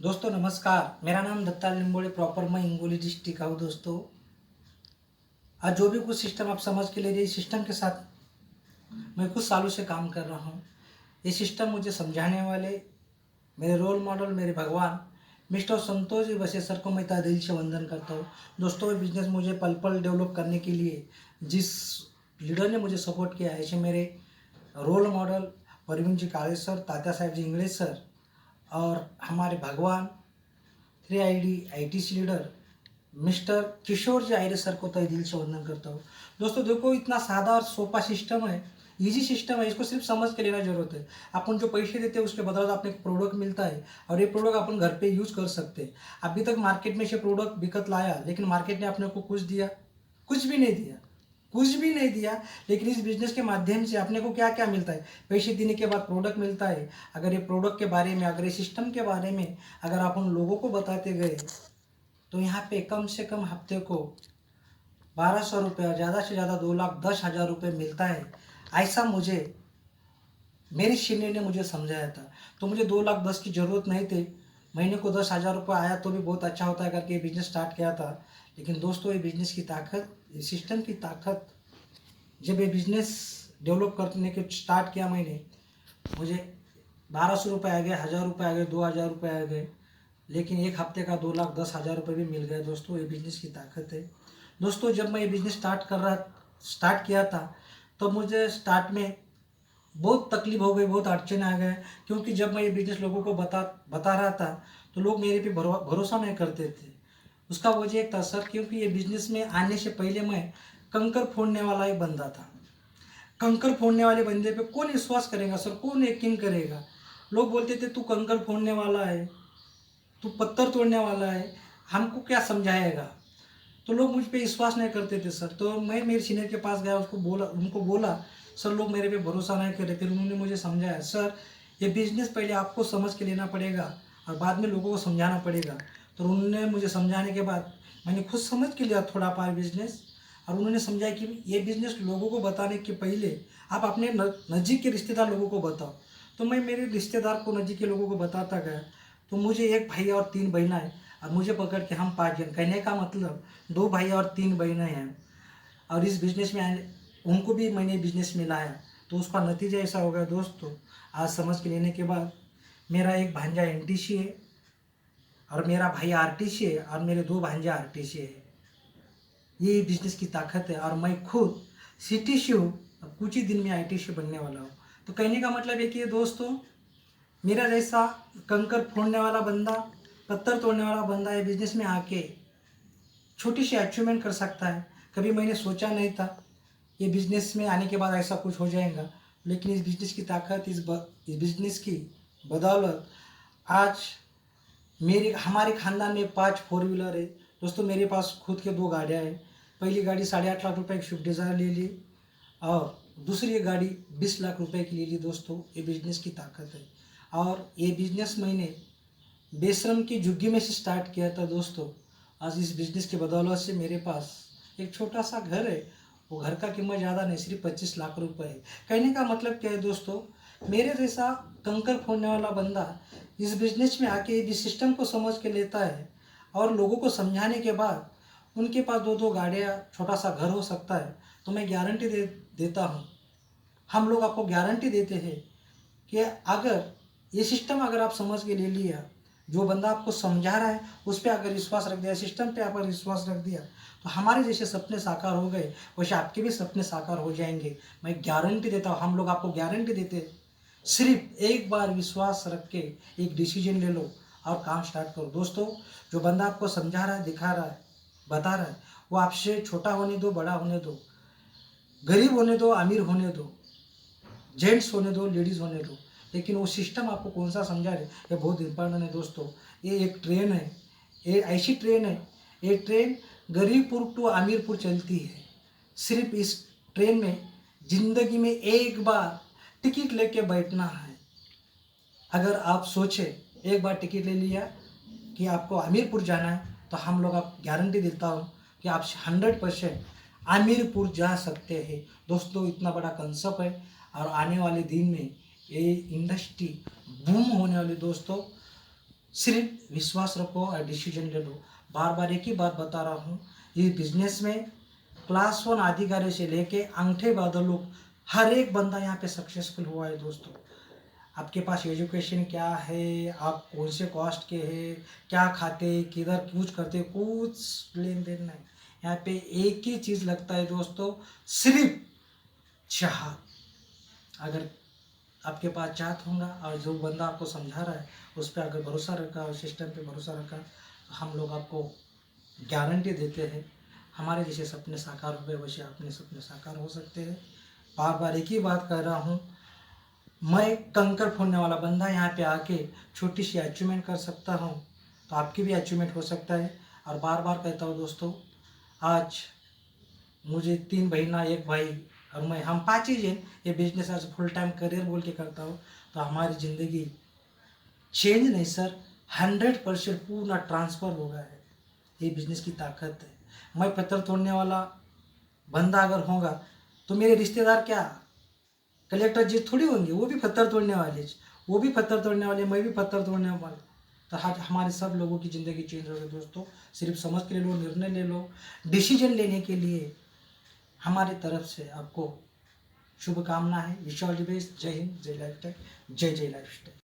दोस्तों नमस्कार। मेरा नाम दत्ता लिंबोड़े, प्रॉपर मैं हिंगोली डिस्ट्रिक्ट का हूँ। दोस्तों आज जो भी कुछ सिस्टम आप समझ के ले रहे, इस सिस्टम के साथ मैं कुछ सालों से काम कर रहा हूँ। ये सिस्टम मुझे समझाने वाले मेरे रोल मॉडल, मेरे भगवान मिस्टर संतोष जी वसे सर को मैं तहे दिल से वंदन करता हूँ। दोस्तों ये बिजनेस मुझे पल पल डेवलप करने के लिए जिस लीडर ने मुझे सपोर्ट किया, ऐसे मेरे रोल मॉडल परवीन जी काले सर, तात्या साहेब जी इंग्लिश सर और हमारे भगवान 3 ID ITC लीडर मिस्टर किशोर जी आयरे सर को तहे दिल से वंदन करता हूँ। दोस्तों देखो, इतना सादा और सोपा सिस्टम है, इजी सिस्टम है, इसको सिर्फ समझ के लेना जरूरत है। अपन जो पैसे देते हैं उसके बदले अपने प्रोडक्ट मिलता है और ये प्रोडक्ट अपन घर पे यूज कर सकते हैं। अभी तक मार्केट में से प्रोडक्ट बिकत लाया, लेकिन मार्केट ने अपने को कुछ दिया? कुछ भी नहीं दिया, कुछ भी नहीं दिया। लेकिन इस बिजनेस के माध्यम से अपने को क्या क्या मिलता है? पैसे देने के बाद प्रोडक्ट मिलता है। अगर ये प्रोडक्ट के बारे में, अगर ये सिस्टम के बारे में अगर अपन लोगों को बताते गए तो यहाँ पे कम से कम हफ्ते को 1200 रुपया, ज़्यादा से ज़्यादा 2,10,000 रुपये मिलता है। ऐसा मुझे मेरी सीनियर ने मुझे समझाया था। तो मुझे 2,10,000 की ज़रूरत नहीं थी, महीने को 10,000 रुपये आया तो भी बहुत अच्छा होता है करके ये बिज़नेस स्टार्ट किया था। लेकिन दोस्तों ये बिज़नेस की ताकत, ये सिस्टम की ताकत, जब ये बिज़नेस डेवलप करने के स्टार्ट किया मैंने, मुझे 1200 रुपये आ गए, 1,000 रुपये आ गए, 2,000 रुपये आ गए, लेकिन एक हफ्ते का 2,10,000 रुपये भी मिल गए। दोस्तों ये बिज़नेस की ताकत है। दोस्तों जब मैं ये बिज़नेस स्टार्ट किया था तो मुझे स्टार्ट में बहुत तकलीफ हो गई, बहुत अड़चन आ गए, क्योंकि जब मैं ये बिज़नेस लोगों को बता रहा था तो लोग मेरे पे भरोसा नहीं करते थे। उसका वजह एक था सर, क्योंकि ये बिज़नेस में आने से पहले मैं कंकर फोड़ने वाला एक बंदा था। कंकर फोड़ने वाले बंदे पे कौन विश्वास करेगा सर, कौन यकीन करेगा? लोग बोलते थे तू कंकर फोड़ने वाला है, तू पत्थर तोड़ने वाला है, हमको क्या समझाएगा? तो लोग मुझ पे विश्वास नहीं करते थे सर। तो मैं मेरे सीनियर के पास गया, उनको बोला सर लोग मेरे पे भरोसा नहीं कर रहे। फिर उन्होंने मुझे समझाया, सर ये बिज़नेस पहले आपको समझ के लेना पड़ेगा और बाद में लोगों को समझाना पड़ेगा। तो उन्होंने मुझे समझाने के बाद मैंने खुद समझ के लिया थोड़ा पार बिजनेस, और उन्होंने समझाया कि ये बिज़नेस लोगों को बताने के पहले आप अपने नज़दीक के रिश्तेदार लोगों को बताओ। तो मैं मेरे रिश्तेदार को, नज़दीक के लोगों को बताता गया। तो मुझे एक भाई और 3 बहनें, और मुझे पकड़ के हम 5 जन, कहने का मतलब 2 भाई और 3 बहनें हैं। और इस बिज़नेस में उनको भी मैंने बिज़नेस में लाया। तो उसका नतीजा ऐसा हो गया दोस्तों, आज समझ के लेने के बाद मेरा एक भांजा NTC है और मेरा भाई RTC है और मेरे 2 भांजे RTC है। ये बिज़नेस की ताकत है। और मैं खुद CTC हूँ, अब कुछ ही दिन में ITC बनने वाला हूँ। तो कहने का मतलब है कि दोस्तों, मेरा जैसा कंकर फोड़ने वाला बंदा, पत्थर तोड़ने वाला बंदा ये बिज़नेस में आके छोटी सी अचीवमेंट कर सकता है। कभी मैंने सोचा नहीं था ये बिज़नेस में आने के बाद ऐसा कुछ हो जाएगा, लेकिन इस बिज़नेस की ताकत, इस बिज़नेस की बदौलत आज हमारे ख़ानदान में 5 4 व्हीलर है। दोस्तों मेरे पास खुद के 2 गाड़ियाँ हैं। पहली गाड़ी 8.5 लाख रुपए की स्विफ्ट डिज़ायर ले ली और दूसरी गाड़ी 20 लाख रुपए की ले ली। दोस्तों ये बिज़नेस की ताकत है। और ये बिज़नेस मैंने बेशरम की झुग्गी में से स्टार्ट किया था। दोस्तों आज इस बिज़नेस के बदौलत से मेरे पास एक छोटा सा घर है। वो घर का कीमत ज़्यादा नहीं, सिर्फ 25 लाख रुपए है। कहने का मतलब क्या है दोस्तों, मेरे जैसा कंकर फोड़ने वाला बंदा इस बिज़नेस में आके इस सिस्टम को समझ के लेता है और लोगों को समझाने के बाद उनके पास 2-2 गाड़ियाँ, छोटा सा घर हो सकता है। तो मैं गारंटी देता हूँ, हम लोग आपको गारंटी देते हैं कि अगर ये सिस्टम अगर आप समझ के ले लिया, जो बंदा आपको समझा रहा है उस पर अगर विश्वास रख दिया, सिस्टम पे अगर विश्वास रख दिया, तो हमारे जैसे सपने साकार हो गए, वैसे आपके भी सपने साकार हो जाएंगे। मैं गारंटी देता हूँ, हम लोग आपको गारंटी देते हैं। सिर्फ एक बार विश्वास रख के एक डिसीजन ले लो और काम स्टार्ट करो। दोस्तों जो बंदा आपको समझा रहा है, दिखा रहा है, बता रहा है, वो आपसे छोटा होने दो, बड़ा होने दो, गरीब होने दो, अमीर होने दो, जेंट्स होने दो, लेडीज़ होने दो, लेकिन वो सिस्टम आपको कौन सा समझा रहे, ये बहुत इंपॉर्टेंट है। दोस्तों ये एक ट्रेन है, ये ऐसी ट्रेन है, ये ट्रेन गरीबपुर टू आमीरपुर चलती है। सिर्फ इस ट्रेन में ज़िंदगी में एक बार टिकट लेके बैठना है। अगर आप सोचें, एक बार टिकट ले लिया कि आपको आमीरपुर जाना है, तो हम लोग आप गारंटी देता हूँ कि आप 100% आमीरपुर जा सकते हैं। दोस्तों इतना बड़ा कंसेप्ट है और आने वाले दिन में ये इंडस्ट्री बूम होने वाली। दोस्तों सिर्फ विश्वास रखो और डिसीजन ले लो। बार बार एक ही बात बता रहा हूँ, ये बिजनेस में क्लास 1 अधिकारी से लेके अंगठे बादल लोग हर एक बंदा यहाँ पे सक्सेसफुल हुआ है दोस्तों। आपके पास एजुकेशन क्या है, आप कौन से कास्ट के हैं, क्या खाते, किधर कुछ करते, कुछ लेन देन नहीं। यहाँ पे एक ही चीज़ लगता है दोस्तों, सिर्फ चाह। अगर आपके पास चाहत होगा और जो बंदा आपको समझा रहा है उस पर अगर भरोसा रखा और सिस्टम पे भरोसा रखा, तो हम लोग आपको गारंटी देते हैं हमारे जैसे सपने साकार हुए वैसे अपने सपने साकार हो सकते हैं। बार बार एक ही बात कर रहा हूँ, मैं कंकर फोड़ने वाला बंदा यहाँ पे आके छोटी सी अचीवमेंट कर सकता हूँ, तो आपकी भी अचीवमेंट हो सकता है। और बार बार कहता हूँ दोस्तों, आज मुझे 3 बहना 1 भाई और मैं, हम 5 ही हैं। ये बिजनेस आज फुल टाइम करियर बोल के करता हूँ, तो हमारी ज़िंदगी चेंज नहीं सर, 100% पूरा ट्रांसफ़र हो गया है। ये बिजनेस की ताकत है। मैं पत्थर तोड़ने वाला बंदा अगर होगा तो मेरे रिश्तेदार क्या कलेक्टर जी थोड़ी होंगे, वो भी पत्थर तोड़ने वाले, वो भी पत्थर तोड़ने वाले, मैं भी पत्थर तोड़ने वाला। तो आज हमारे सब लोगों की ज़िंदगी चेंज हो गई दोस्तों। सिर्फ समझ के ले लो, निर्णय ले लो। डिसीजन लेने के लिए हमारी तरफ से आपको शुभकामना है। Wish all the best. जय हिंद, जय लाइफ स्टाइल, जय जय लाइफ स्टाइल।